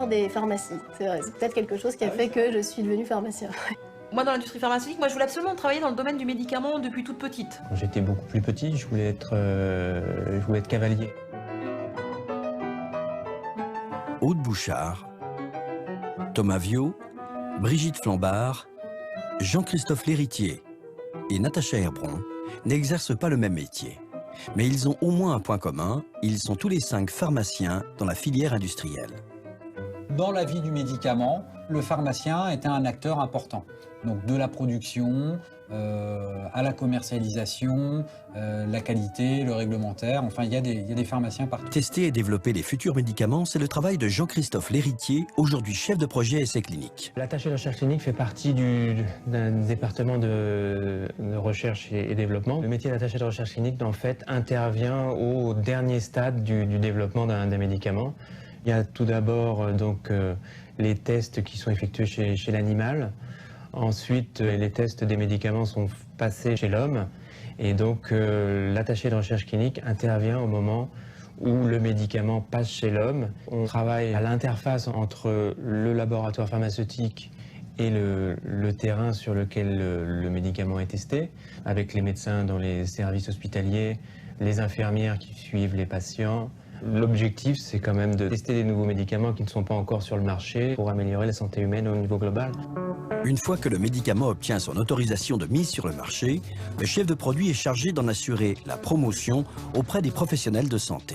Des pharmacies, c'est vrai. C'est peut-être quelque chose qui a fait que je suis devenue pharmacien. Moi, dans l'industrie pharmaceutique, je voulais absolument travailler dans le domaine du médicament depuis toute petite. Quand j'étais beaucoup plus petit, je voulais être cavalier. Aude Bouchard, Thomas Viau, Brigitte Flambard, Jean-Christophe Lhéritier et Natacha Herbron n'exercent pas le même métier. Mais ils ont au moins un point commun, ils sont tous les 5 pharmaciens dans la filière industrielle. Dans la vie du médicament, le pharmacien était un acteur important. Donc de la production à la commercialisation, la qualité, le réglementaire, enfin il y a des pharmaciens partout. Tester et développer les futurs médicaments, c'est le travail de Jean-Christophe Lhéritier, aujourd'hui chef de projet essais cliniques. L'attaché de recherche clinique fait partie d'un département de recherche et développement. Le métier d'attaché de recherche clinique, en fait, intervient au dernier stade du développement d'un médicament. Il y a tout d'abord les tests qui sont effectués chez l'animal. Ensuite, les tests des médicaments sont passés chez l'homme. Et donc, l'attaché de recherche clinique intervient au moment où le médicament passe chez l'homme. On travaille à l'interface entre le laboratoire pharmaceutique et le terrain sur lequel le médicament est testé, avec les médecins dans les services hospitaliers, les infirmières qui suivent les patients. L'objectif, c'est quand même de tester des nouveaux médicaments qui ne sont pas encore sur le marché pour améliorer la santé humaine au niveau global. Une fois que le médicament obtient son autorisation de mise sur le marché, le chef de produit est chargé d'en assurer la promotion auprès des professionnels de santé.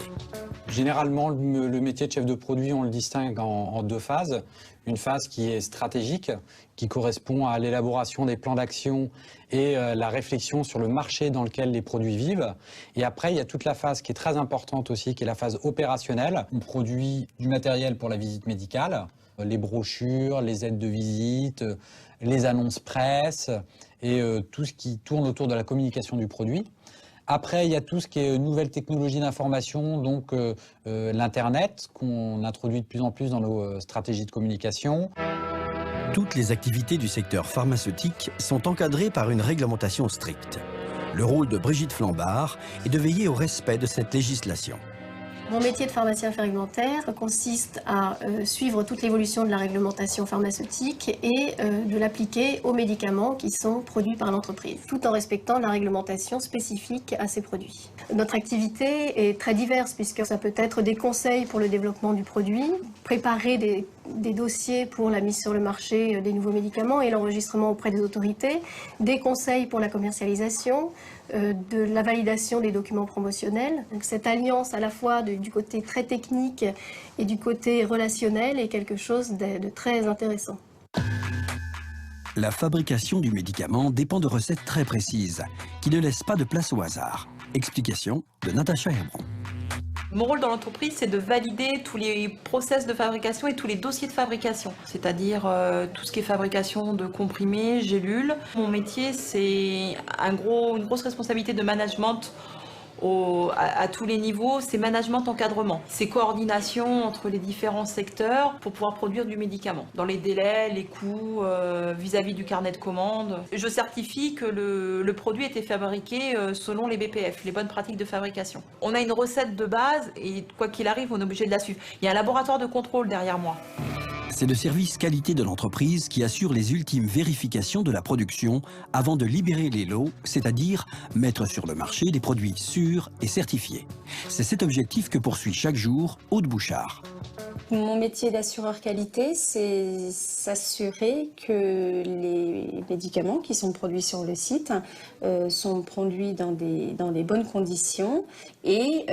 Généralement, le métier de chef de produit, on le distingue en 2 phases. Une phase qui est stratégique, qui correspond à l'élaboration des plans d'action et la réflexion sur le marché dans lequel les produits vivent. Et après, il y a toute la phase qui est très importante aussi, qui est la phase opérationnelle. On produit du matériel pour la visite médicale, les brochures, les aides de visite, les annonces presse et tout ce qui tourne autour de la communication du produit. Après, il y a tout ce qui est nouvelles technologies d'information, donc l'Internet, qu'on introduit de plus en plus dans nos stratégies de communication. Toutes les activités du secteur pharmaceutique sont encadrées par une réglementation stricte. Le rôle de Brigitte Flambard est de veiller au respect de cette législation. Mon métier de pharmacien réglementaire consiste à suivre toute l'évolution de la réglementation pharmaceutique et de l'appliquer aux médicaments qui sont produits par l'entreprise, tout en respectant la réglementation spécifique à ces produits. Notre activité est très diverse puisque ça peut être des conseils pour le développement du produit, préparer des dossiers pour la mise sur le marché des nouveaux médicaments et l'enregistrement auprès des autorités, des conseils pour la commercialisation, de la validation des documents promotionnels. Donc cette alliance à la fois du côté très technique et du côté relationnel est quelque chose de très intéressant. La fabrication du médicament dépend de recettes très précises, qui ne laissent pas de place au hasard. Explication de Natacha Herbron. Mon rôle dans l'entreprise, c'est de valider tous les process de fabrication et tous les dossiers de fabrication, c'est-à-dire tout ce qui est fabrication de comprimés, gélules. Mon métier, c'est une grosse responsabilité de management à tous les niveaux, c'est management encadrement, c'est coordination entre les différents secteurs pour pouvoir produire du médicament, dans les délais, les coûts, vis-à-vis du carnet de commandes. Je certifie que le produit a été fabriqué selon les BPF, les bonnes pratiques de fabrication. On a une recette de base et quoi qu'il arrive, on est obligé de la suivre. Il y a un laboratoire de contrôle derrière moi. C'est le service qualité de l'entreprise qui assure les ultimes vérifications de la production avant de libérer les lots, c'est-à-dire mettre sur le marché des produits sûrs et certifiés. C'est cet objectif que poursuit chaque jour Aude Bouchard. Mon métier d'assureur qualité, c'est s'assurer que les médicaments qui sont produits sur le site sont produits dans des bonnes conditions et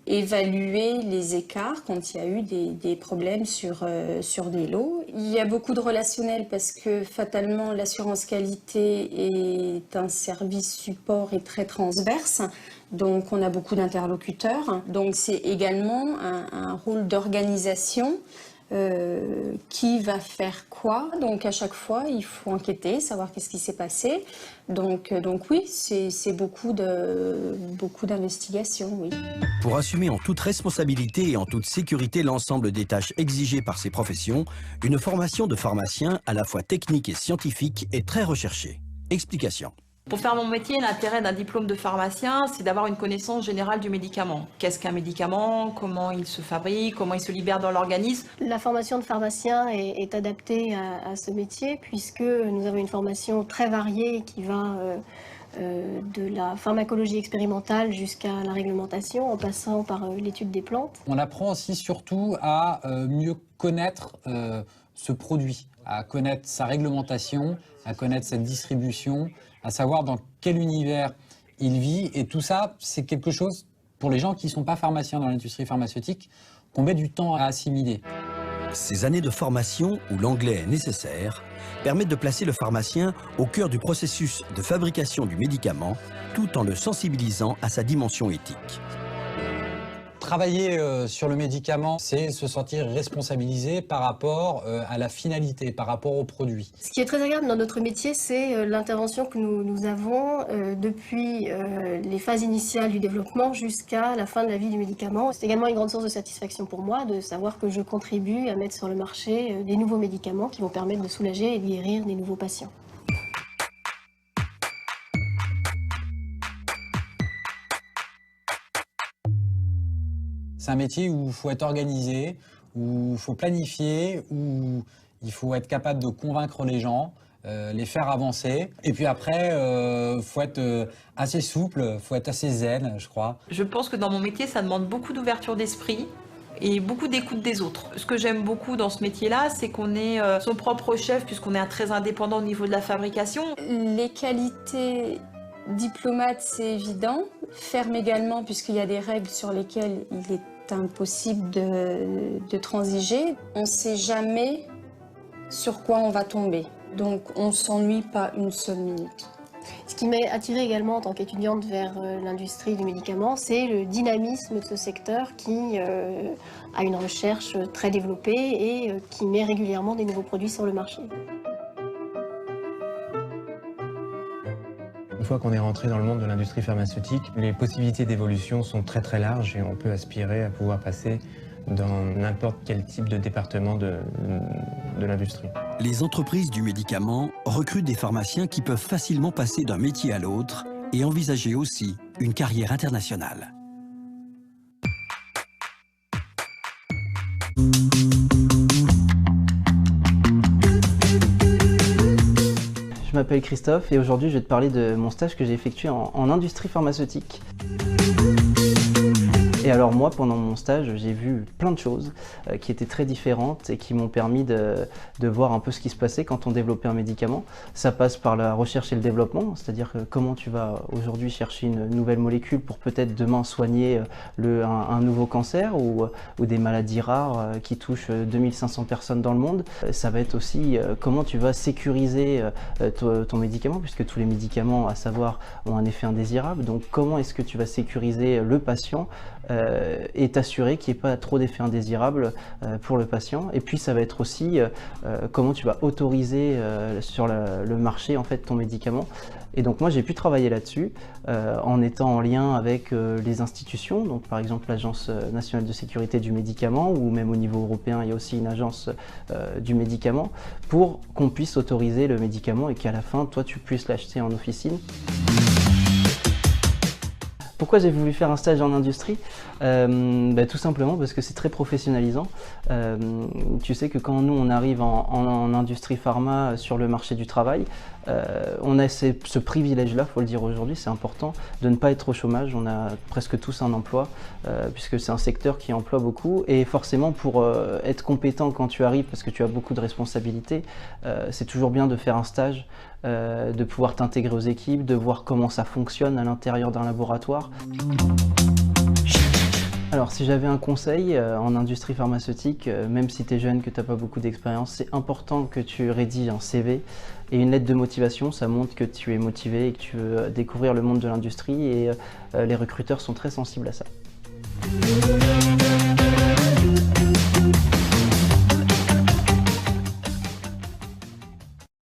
évaluer les écarts quand il y a eu des problèmes sur des lots. Il y a beaucoup de relationnel parce que fatalement l'assurance qualité est un service support et très transverse. Donc on a beaucoup d'interlocuteurs. Donc c'est également un rôle d'organisation. Qui va faire quoi. Donc à chaque fois, il faut enquêter, savoir qu'est-ce qui s'est passé. Donc oui, c'est beaucoup d'investigation, oui. Pour assumer en toute responsabilité et en toute sécurité l'ensemble des tâches exigées par ces professions, une formation de pharmacien à la fois technique et scientifique est très recherchée. Explication. Pour faire mon métier, l'intérêt d'un diplôme de pharmacien, c'est d'avoir une connaissance générale du médicament. Qu'est-ce qu'un médicament? Comment il se fabrique? Comment il se libère dans l'organisme? La formation de pharmacien est adaptée à ce métier puisque nous avons une formation très variée qui va de la pharmacologie expérimentale jusqu'à la réglementation en passant par l'étude des plantes. On apprend aussi surtout à mieux connaître ce produit, à connaître sa réglementation, à connaître sa distribution, à savoir dans quel univers il vit. Et tout ça, c'est quelque chose, pour les gens qui ne sont pas pharmaciens dans l'industrie pharmaceutique, qu'on met du temps à assimiler. Ces années de formation où l'anglais est nécessaire permettent de placer le pharmacien au cœur du processus de fabrication du médicament, tout en le sensibilisant à sa dimension éthique. Travailler sur le médicament, c'est se sentir responsabilisé par rapport à la finalité, par rapport au produit. Ce qui est très agréable dans notre métier, c'est l'intervention que nous avons depuis les phases initiales du développement jusqu'à la fin de la vie du médicament. C'est également une grande source de satisfaction pour moi de savoir que je contribue à mettre sur le marché des nouveaux médicaments qui vont permettre de soulager et de guérir des nouveaux patients. C'est un métier où il faut être organisé, où il faut planifier, où il faut être capable de convaincre les gens, les faire avancer. Et puis après, il faut être assez souple, il faut être assez zen, je crois. Je pense que dans mon métier, ça demande beaucoup d'ouverture d'esprit et beaucoup d'écoute des autres. Ce que j'aime beaucoup dans ce métier-là, c'est qu'on est son propre chef puisqu'on est très indépendant au niveau de la fabrication. Les qualités diplomate, c'est évident. Ferme également, puisqu'il y a des règles sur lesquelles il est impossible de transiger. On ne sait jamais sur quoi on va tomber. Donc on ne s'ennuie pas une seule minute. Ce qui m'a attirée également en tant qu'étudiante vers l'industrie du médicament, c'est le dynamisme de ce secteur qui a une recherche très développée et qui met régulièrement des nouveaux produits sur le marché. Une fois qu'on est rentré dans le monde de l'industrie pharmaceutique, les possibilités d'évolution sont très très larges et on peut aspirer à pouvoir passer dans n'importe quel type de département de l'industrie. Les entreprises du médicament recrutent des pharmaciens qui peuvent facilement passer d'un métier à l'autre et envisager aussi une carrière internationale. Je m'appelle Christophe et aujourd'hui je vais te parler de mon stage que j'ai effectué en industrie pharmaceutique. Et alors moi, pendant mon stage, j'ai vu plein de choses qui étaient très différentes et qui m'ont permis de voir un peu ce qui se passait quand on développait un médicament. Ça passe par la recherche et le développement, c'est-à-dire comment tu vas aujourd'hui chercher une nouvelle molécule pour peut-être demain soigner un nouveau cancer ou des maladies rares qui touchent 2500 personnes dans le monde. Ça va être aussi comment tu vas sécuriser ton médicament, puisque tous les médicaments, à savoir, ont un effet indésirable. Donc comment est-ce que tu vas sécuriser le patient et t'assurer qu'il n'y ait pas trop d'effets indésirables pour le patient. Et puis ça va être aussi comment tu vas autoriser sur le marché en fait ton médicament. Et donc moi j'ai pu travailler là-dessus en étant en lien avec les institutions, donc par exemple l'Agence nationale de sécurité du médicament, ou même au niveau européen il y a aussi une agence du médicament, pour qu'on puisse autoriser le médicament et qu'à la fin toi tu puisses l'acheter en officine. Pourquoi j'ai voulu faire un stage en industrie? Tout simplement parce que c'est très professionnalisant. Tu sais que quand nous on arrive en industrie pharma sur le marché du travail, on a ce privilège-là, faut le dire aujourd'hui, c'est important, de ne pas être au chômage. On a presque tous un emploi, puisque c'est un secteur qui emploie beaucoup. Et forcément, pour être compétent quand tu arrives, parce que tu as beaucoup de responsabilités, c'est toujours bien de faire un stage, de pouvoir t'intégrer aux équipes, de voir comment ça fonctionne à l'intérieur d'un laboratoire. Alors si j'avais un conseil en industrie pharmaceutique, même si tu es jeune, que tu n'as pas beaucoup d'expérience, c'est important que tu rédiges un CV et une lettre de motivation. Ça montre que tu es motivé et que tu veux découvrir le monde de l'industrie, et les recruteurs sont très sensibles à ça.